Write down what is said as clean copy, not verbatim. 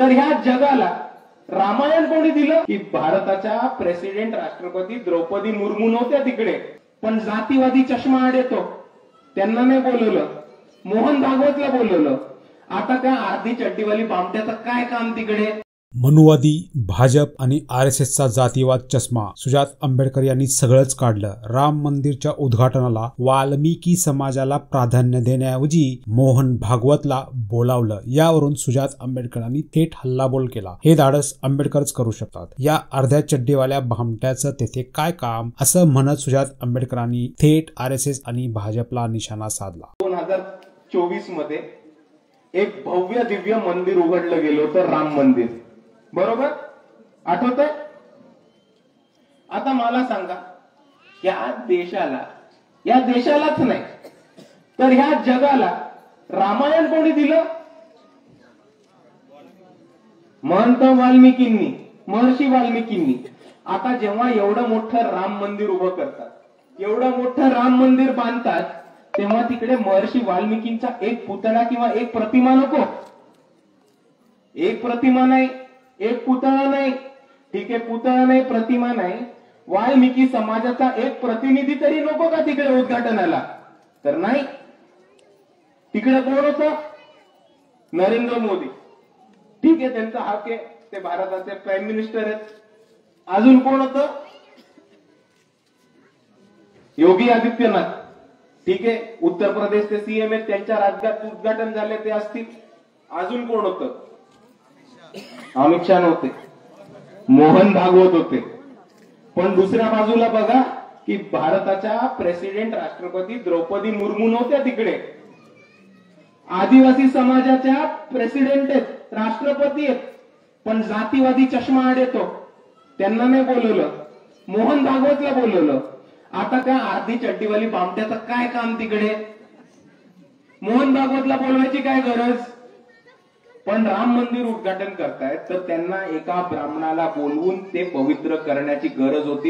तर ह्या जगाला रामायण कोणी दिलं? की भारताच्या प्रेसिडेंट राष्ट्रपती द्रौपदी मुर्मू नव्हत्या तिकडे, पण जातीवादी चष्मा आड येतो त्यांना नाही बोलवलं, मोहन भागवतला बोलवलं. आता त्या आर्धी चड्डीवाली बामट्याचं काय काम तिकडे? मनुवादी भाजप आणि RSSचा जातीवाद चष्मा सुजात आंबेडकर यांनी सगळंच काढलं. राम मंदिरच्या उद्घाटनाला वाल्मिकी समाजाला प्राधान्य देण्याऐवजी मोहन भागवतला बोलावलं. यावरून सुजात आंबेडकरांनी थेट हल्लाबोल केला. हे धाडस आंबेडकरच करू शकतात. या अर्ध्या चड्डीवाल्या भामट्याचं तेथे काय काम, असं म्हणत सुजात आंबेडकरांनी थेट RSS आणि भाजपला निशाणा साधला. 2024 मध्ये एक भव्य दिव्य मंदिर उघडलं गेलं होतं, राम मंदिर. बरोबर आठवतंय? आता मला सांगा, या देशालाच नाही तर ह्या जगाला रामायण कोणी दिलं? महर्षी वाल्मिकींनी. आता जेव्हा एवढं मोठं राम मंदिर उभं करतात, एवढं मोठं राम मंदिर बांधतात, तेव्हा तिकडे महर्षी वाल्मिकींचा एक पुतळा किंवा एक प्रतिमा नको? एक प्रतिमा नाही, एक पुतळा नाही. ठीक आहे, पुतळा नाही, प्रतिमा नाही, वाल्मिकी समाजाचा एक प्रतिनिधी तरी नको का तिकडे उद्घाटनाला? तर नाही. तिकडे कोण होतं? नरेंद्र मोदी. ठीक आहे, त्यांचा हक आहे, ते भारताचे प्राईम मिनिस्टर आहेत. अजून कोण होतं? योगी आदित्यनाथ. ठीक आहे, उत्तर प्रदेशचे CM आहेत, त्यांच्या राज्यात उद्घाटन झाले ते असतील. अजून कोण होतं? अमित शाह नव्हते, मोहन भागवत होते. पण दुसऱ्या बाजूला बघा की भारताच्या प्रेसिडेंट राष्ट्रपती द्रौपदी मुर्मू नव्हत्या तिकडे. आदिवासी समाजाच्या प्रेसिडेंट आहेत, राष्ट्रपती आहेत, पण जातीवादी चष्मा आड येतो त्यांना नाही बोलवलं, मोहन भागवतला बोलवलं. आता त्या आर्धी चड्डीवाली बामट्याचं काय काम तिकडे? मोहन भागवतला बोलवायची काय गरज? पण राम मंदिर उद्घाटन करतायत तर त्यांना एका ब्राह्मणाला बोलवून ते पवित्र करण्याची गरज होती.